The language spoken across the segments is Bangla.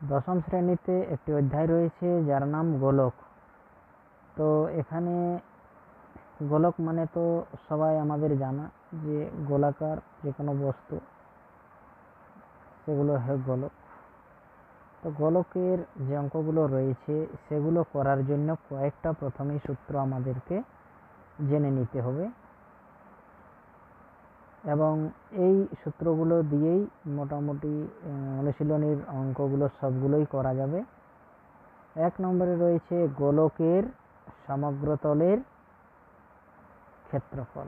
দশম শ্রেণীতে একটি অধ্যায় রয়েছে যার নাম গোলক। তো এখানে গোলক মানে তো সবাই আমাদের জানা যে গোলাকার যে কোনো বস্তু সেগুলো হয় গোলক। তো গোলকের যে অঙ্কগুলো রয়েছে সেগুলো করার জন্য কয়েকটা প্রথমেই সূত্র আমাদেরকে জেনে নিতে হবে এবং এই সূত্রগুলো দিয়েই মোটামুটি অনুশীলনীর অঙ্কগুলো সবগুলোই করা যাবে। 1 নম্বরে রয়েছে গোলকের সমগ্রতলের ক্ষেত্রফল।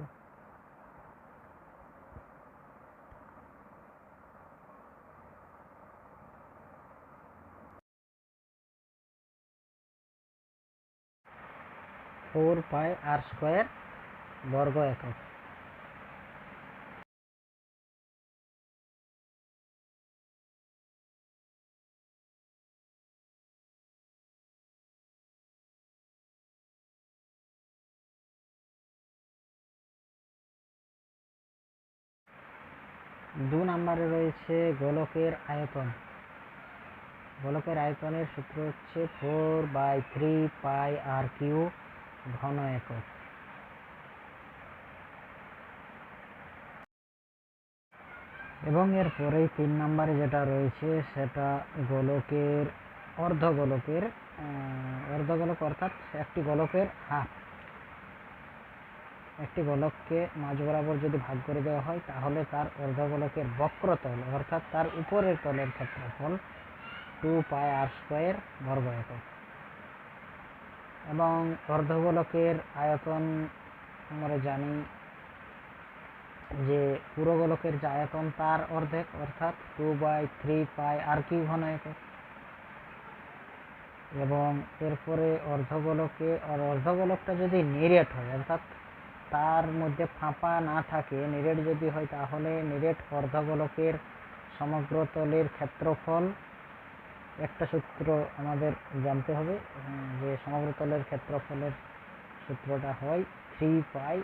ফোর পাই আর স্কোয়ার বর্গ একক। দু নম্বরে রয়েছে গোলকের আয়তন। গোলকের আয়তনের সূত্র হচ্ছে 4/3 পাই আর কিউ ঘন একক। এবং এর পরেই 3 নম্বরে যেটা রয়েছে সেটা গোলকের অর্ধগোলকের অর্ধগোলক অর্থাৎ একটি গোলকের হাফ। একটি গোলককে মাঝ বরাবর যদি ভাগ করে দেওয়া হয় তাহলে তার অর্ধগোলকের বক্রতল অর্থাৎ তার উপরের তলের ক্ষেত্রফল 2 পাই আর স্কোয়ার বর্গ একক। এবং অর্ধগোলকের আয়তন আমরা জানি যে পুরো গোলকের যে আয়তন তার অর্ধেক অর্থাৎ 2/3 পাই আর কিউ ঘন একক। এবং এরপরে অর্ধগোলকটা যদি নিরেট হয় অর্থাৎ তার মধ্যে ফাঁপা না থাকে, নিরেট যদি হয় তাহলে নিরেট অর্ধগোলকের সমগ্র তলের ক্ষেত্রফল একটা সূত্র আমাদের জানতে হবে যে সমগ্র তলের ক্ষেত্রফলের সূত্রটা হয় 3 পাই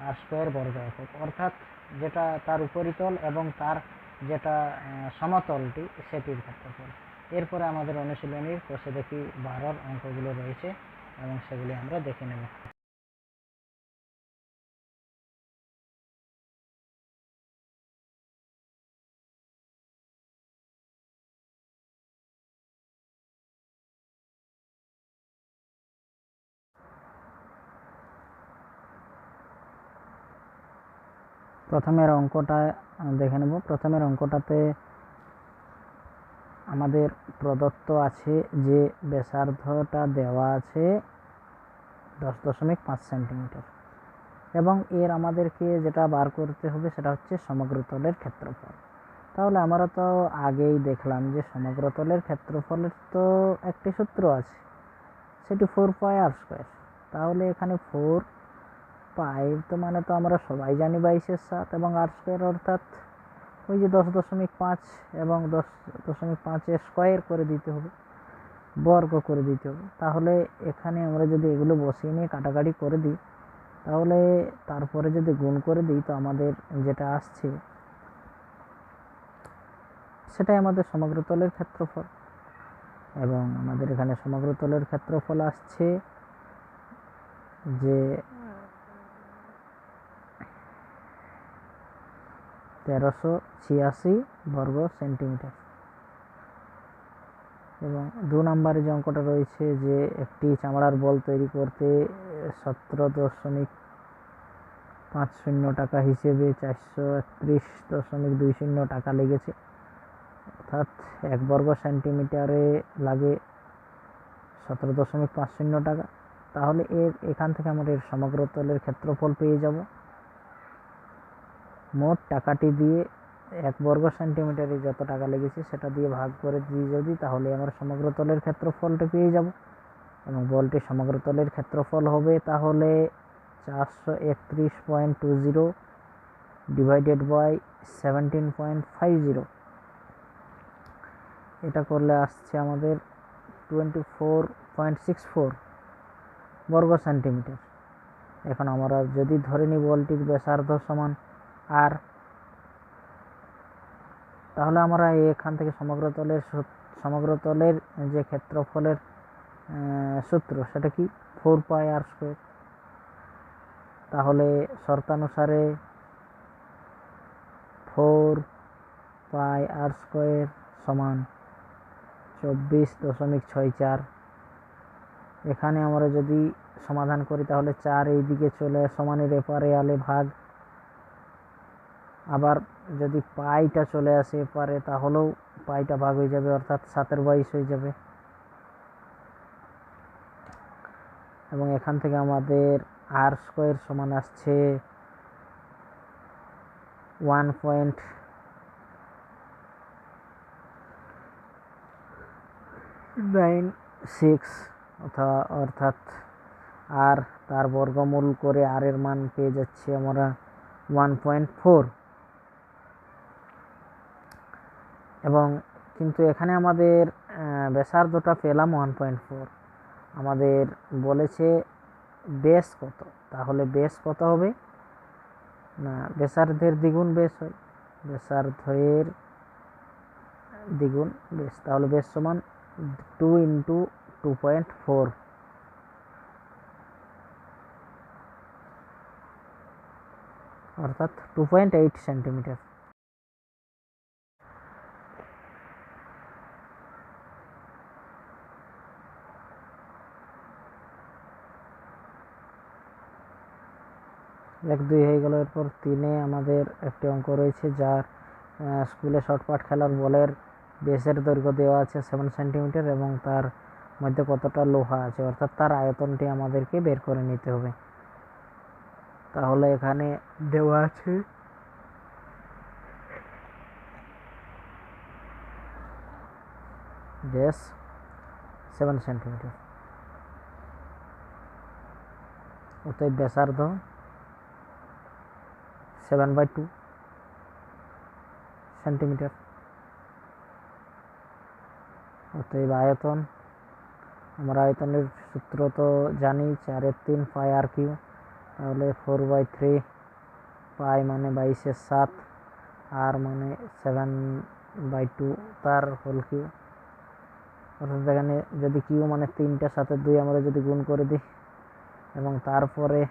আর স্কোয়ার বর্গ একক, অর্থাৎ যেটা তার উপরিতল এবং তার যেটা সমতলটি সেটির ক্ষেত্রফল। এরপরে আমাদের অনুশীলনীর কোষে দেখি 12 অঙ্কগুলো রয়েছে এবং সেগুলি আমরা দেখে নেব। প্রথমের অঙ্কটা দেখে নেব। প্রথমের অঙ্কটাতে আমাদের প্রদত্ত আছে যে ব্যাসার্ধটা দেওয়া আছে 10.5 সেন্টিমিটার এবং এর আমাদেরকে যেটা বার করতে হবে সেটা হচ্ছে সমগ্র তলের ক্ষেত্রফল। তাহলে আমরা তো আগেই দেখলাম যে সমগ্র তলের ক্ষেত্রফলের তো একটি সূত্র আছে, সেটি 4 পাই আর স্কোয়ার। তাহলে এখানে 4 পাই তো মানে তো আমরা সবাই জানি 22/7 এবং আর স্কোয়ার অর্থাৎ ওই যে 10.5 এবং 10.5 স্কোয়ার করে দিতে হবে, বর্গ করে দিতে হবে। তাহলে এখানে আমরা যদি এগুলো বসিয়ে নিয়ে কাটাকাটি করে দিই তাহলে তারপরে যদি গুণ করে দিই তো আমাদের যেটা আসছে সেটাই আমাদের সমগ্র তলের ক্ষেত্রফল। এবং আমাদের এখানে সমগ্র তলের ক্ষেত্রফল আসছে যে 1386 বর্গ সেন্টিমিটার। এবং 2 নম্বরে যে অঙ্কটা রয়েছে যে একটি চামড়ার বল তৈরি করতে 17.50 টাকা হিসেবে 431.20 টাকা লেগেছে, অর্থাৎ 1 বর্গ সেন্টিমিটারে লাগে 17.50 টাকা। তাহলে এখান থেকে আমাদের সমগ্র তলের ক্ষেত্রফল পেয়ে যাব। মোট টাকাটি দিয়ে 1 বর্গ সেন্টিমিটারে যত টাকা লেগেছে সেটা দিয়ে ভাগ করে দিই যদি, তাহলে আমরা সমগ্র তলের ক্ষেত্রফলটা পেয়ে যাব। এবং বলটি সমগ্র তলের ক্ষেত্রফল হবে তাহলে 431.20 ডিভাইডেড বাই 17.50। এটা করলে আসছে আমাদের 24.64 বর্গ সেন্টিমিটার। এখন আমরা যদি ধরে নিই বলটির ব্যাসার্ধ সমান আর, তাহলে আমরা এখান থেকে সমগ্রতলের যে ক্ষেত্রফলের সূত্র সেটা কি 4πr²। তাহলে শর্তানুসারে 4πr² সমান 24.64। এখানে আমরা যদি সমাধান করি তাহলে 4 এই দিকে চলে সমানের এপারে আলে ভাগ, আবার যদি পাইটা চলে আসে এপারে তাহলেও পাইটা ভাগ হয়ে যাবে, অর্থাৎ 7/22 হয়ে যাবে। এবং এখান থেকে আমাদের r² সমান আসছে 1.96, অর্থাৎ আর তার বর্গমূল করে আর এর মান পেয়ে যাচ্ছি আমরা 1.4। এবং কিন্তু এখানে আমাদের ব্যাসার্ধটা পেলাম 1.4, আমাদের বলেছে বেস কত। তাহলে বেস কত হবে না, ব্যাসার্ধের দ্বিগুণ বেস হয়, ব্যাসার্ধের দ্বিগুণ বেস। তাহলে বেস সমান 2 × 2.4, অর্থাৎ 2.8 সেন্টিমিটার। এক 2 হয়ে গেল। এরপর 3-এ আমাদের একটি অঙ্ক রয়েছে, যার স্কুলে শর্টপাট খেলার বলের বেসের দৈর্ঘ্য দেওয়া আছে 7 সেন্টিমিটার এবং তার মধ্যে কতটা লোহা আছে, অর্থাৎ তার আয়তনটি আমাদেরকে বের করে নিতে হবে। তাহলে এখানে দেওয়া আছে বেস 7 সেন্টিমিটার, অতএব ব্যাসার্ধ 7/2 সেন্টিমিটার। অতএব আয়তন, আমরা আয়তনের সূত্র তো জানি 4/3 πr³। তাহলে 4/3 পাই মানে 22/7, আর মানে 7/2 তার হোল কিউ। অর্থাৎ এখানে যদি কিউ মানে 3টার সাথে 2 আমরা যদি গুণ করে দিই এবং তারপরে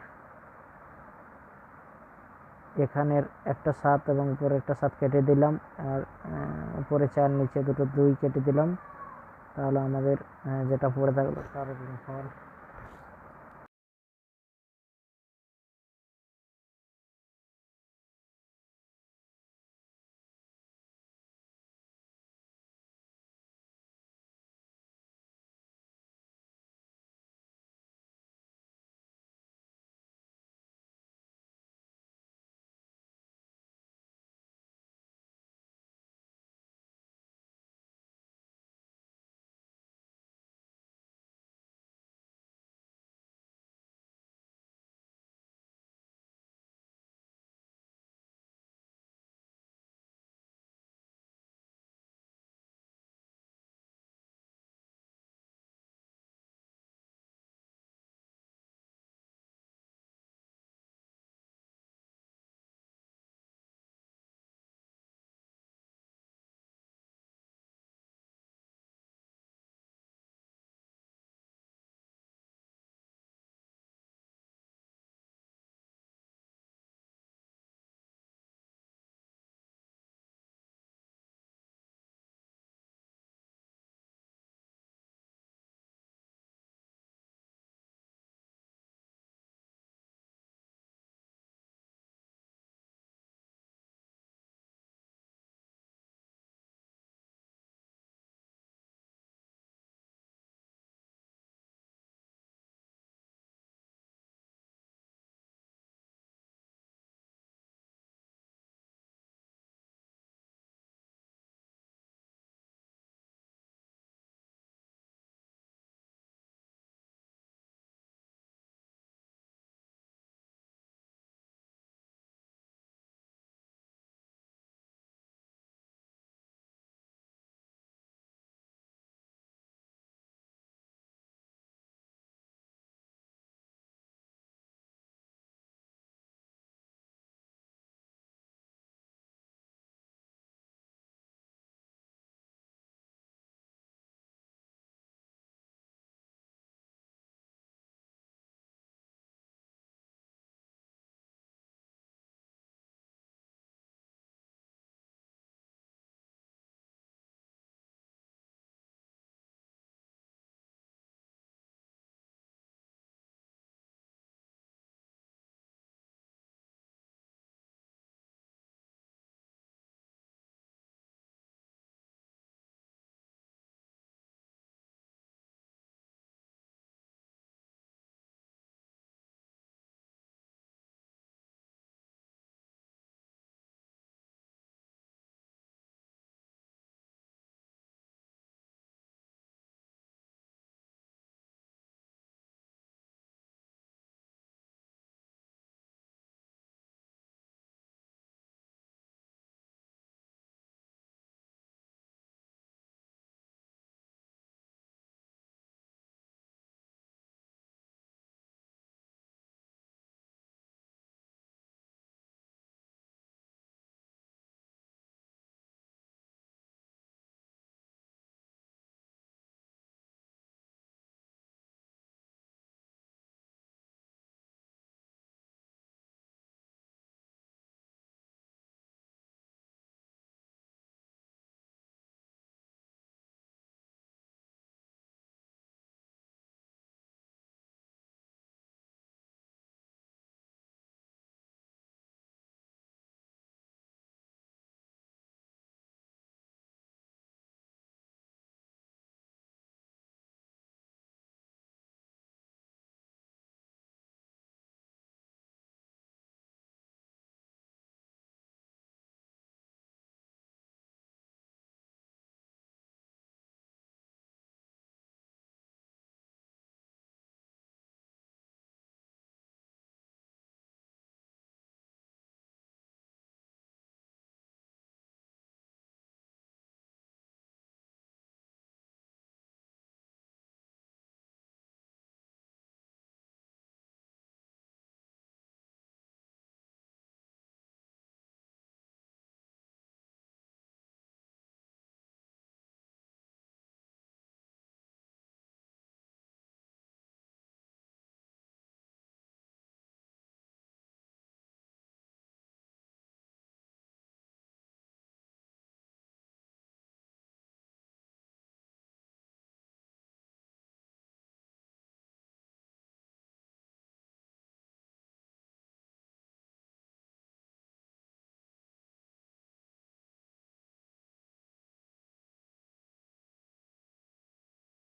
এখানের একটা 7 এবং উপরে একটা 7 কেটে দিলাম, আর উপরে 4 নিচে দুটো 2 কেটে দিলাম, তাহলে আমাদের যেটা পড়ে থাকলো তার গুণফল